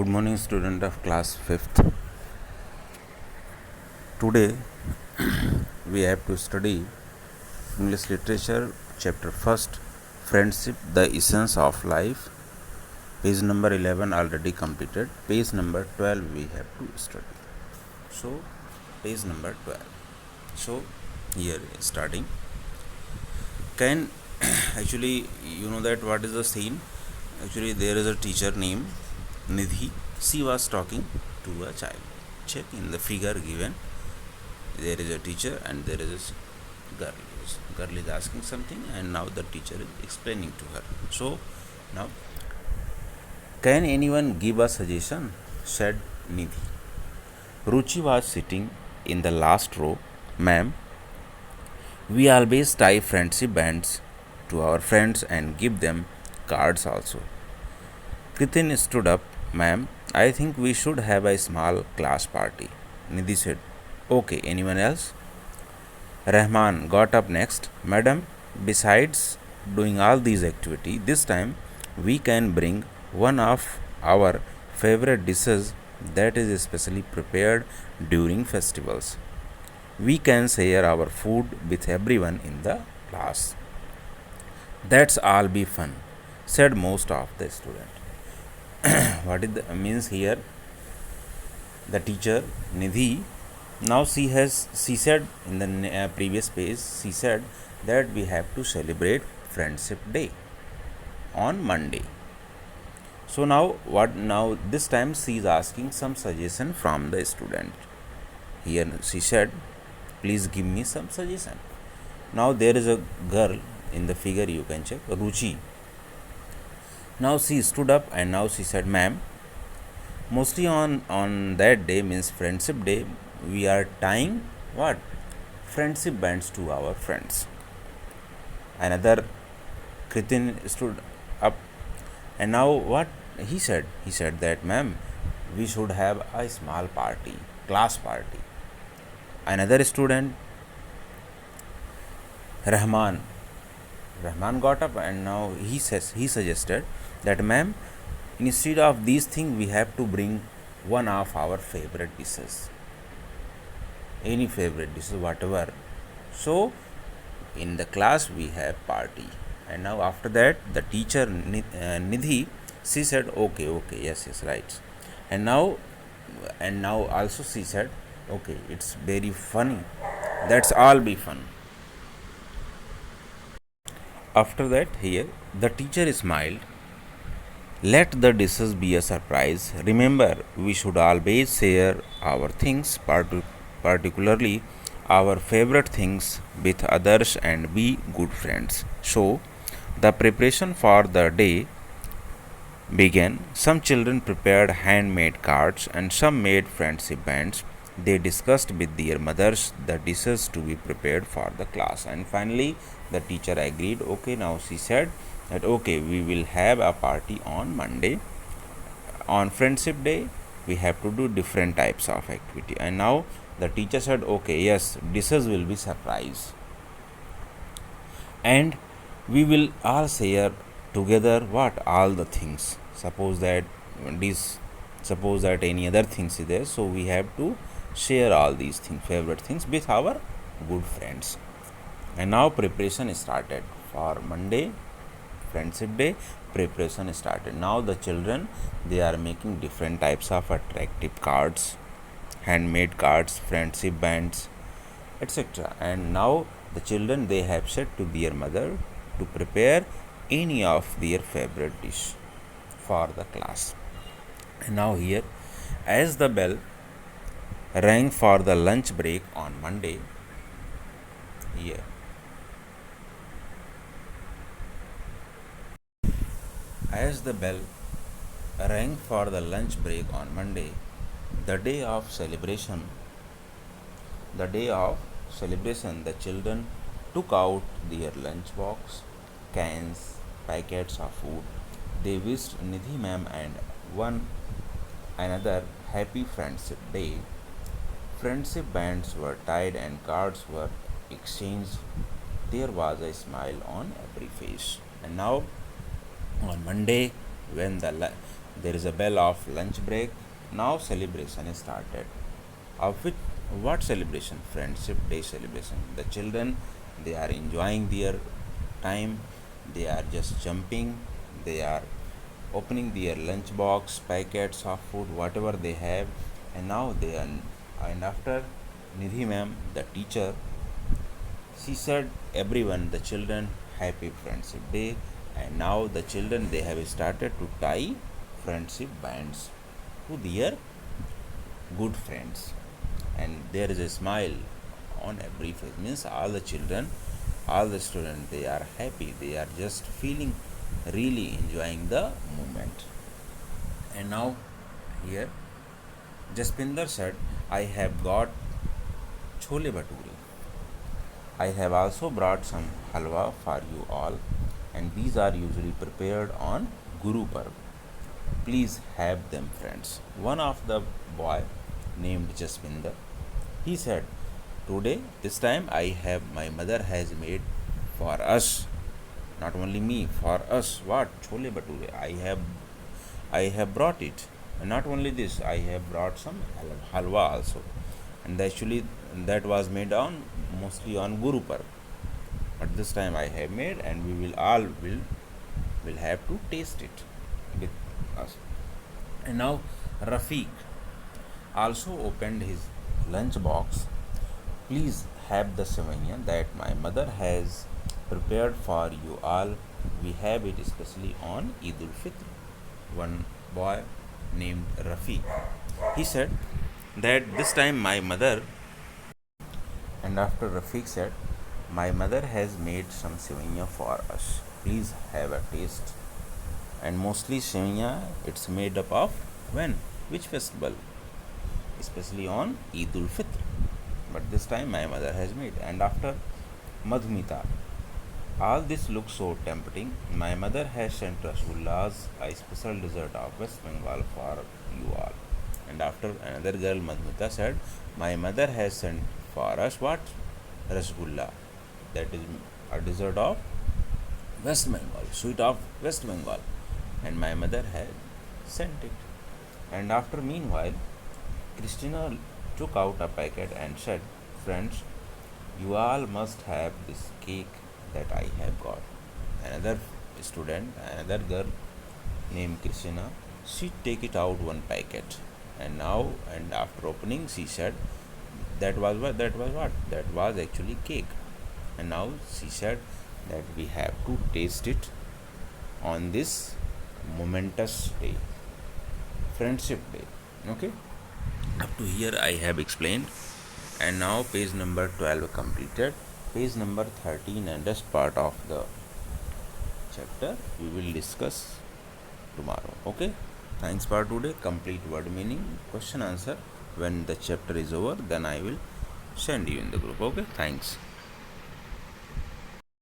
Good morning, student of class 5th. Today we have to study English literature, chapter 1st, Friendship, the Essence of Life. Page number 11 already completed. Page number 12 we have to study. So, page number 12. So, here starting. Can actually, you know that what is the scene? Actually, there is a teacher named Nidhi. She was talking to a child. Check in the figure given. There is a teacher and there is a girl. Girl is asking something and now the teacher is explaining to her. So now, can anyone give a suggestion? Said Nidhi. Ruchi was sitting in the last row. Ma'am, we always tie friendship bands to our friends and give them cards also. Kritin stood up. Ma'am, I think we should have a small class party. Nidhi said, okay, anyone else? Rahman got up next. Madam, besides doing all these activities, this time we can bring one of our favorite dishes that is especially prepared during festivals. We can share our food with everyone in the class. That's all be fun, said most of the students. What it means here? The teacher Nidhi, now she said in the previous page, she said that we have to celebrate Friendship Day on Monday. So now this time she is asking some suggestion from the student. Here she said, please give me some suggestion. Now there is a girl in the figure, you can check, Ruchi. Now she stood up and now she said, ma'am, mostly on that day, means Friendship Day, we are tying what? Friendship bands to our friends. Another Kritin stood up and now what he said? He said that, ma'am, we should have a small party, class party. Another student, Rahman got up and now he suggested that, ma'am, instead of these things we have to bring one of our favorite dishes, any favorite dishes, whatever. So in the class we have party. And now after that the teacher Nidhi, she said, okay, yes, right. And now also she said, okay, it's very funny, that's all be fun. After that, here the teacher smiled. Let the dishes be a surprise. Remember, we should always share our things, particularly our favorite things, with others and be good friends. So, the preparation for the day began. Some children prepared handmade cards and some made friendship bands. They discussed with their mothers the dishes to be prepared for the class. And finally, the teacher agreed. Okay, now she said that, okay, we will have a party on Monday. On Friendship Day, we have to do different types of activity. And now the teacher said, okay, yes, dishes will be surprise. And we will all share together what? All the things. Suppose that any other things is there, so we have to share all these things, favorite things, with our good friends. And now preparation started for Monday, Friendship Day. Preparation started. Now the children, they are making different types of attractive cards, handmade cards, friendship bands, etc. And now the children, they have said to their mother to prepare any of their favorite dish for the class. And now here, as the bell rang for the lunch break on Monday, here as the bell rang for the lunch break on Monday, the day of celebration, the children took out their lunch box, cans, packets of food. They wished Nidhi ma'am and one another happy Friendship Day. Friendship bands were tied and cards were exchanged. There was a smile on every face. And now on Monday, when There is a bell of lunch break. Now celebration is started. Of which, what celebration? Friendship Day celebration. The children, they are enjoying their time. They are just jumping. They are opening their lunch box, packets of food, whatever they have, and now they are. And after Nidhi ma'am, the teacher, she said everyone, the children, happy Friendship Day, and now the children they have started to tie friendship bands to their good friends, and there is a smile on every face. Means all the children, all the students, they are happy. They are just feeling really enjoying the moment. And now here Jaspinder said, I have got chole bhature. I have also brought some halwa for you all, and these are usually prepared on Guru Parv. Please have them, friends. One of the boy named Jaspinder, he said, today, this time I have my mother has made for us, not only me, for us what? Chole bhature. I have brought it. And not only this, I have brought some halwa also. And actually that was made on mostly on Guru Parv. But this time I have made, and we will all will have to taste it with us. And now Rafiq also opened his lunch box. Please have the savaiya that my mother has prepared for you all. We have it especially on Eid ul Fitr. One boy named Rafiq, he said that this time my mother, and after Rafiq said, my mother has made some savaiya for us. Please have a taste. And mostly savaiya, it's made up of when? Which festival? Especially on Eid ul Fitr. But this time my mother has made. And after Madhumita, all this looks so tempting. My mother has sent rasgullas, a special dessert of West Bengal, for you all. And after another girl, Madhumita, said, my mother has sent for us what? Rasgulla. That is a dessert of West Bengal, sweet of West Bengal. And my mother had sent it. And after meanwhile, Christina took out a packet and said, friends, you all must have this cake that I have got. Another student, another girl named Christina, she take it out one packet, and now, and after opening, she said that was what? That was actually cake. And now she said that we have to taste it on this momentous day, Friendship Day. Okay, up to here I have explained, and now page number 12 completed. Page number 13 and rest part of the chapter we will discuss tomorrow. Okay, thanks for today. Complete word meaning, question answer. When the chapter is over, then I will send you in the group. Okay, thanks.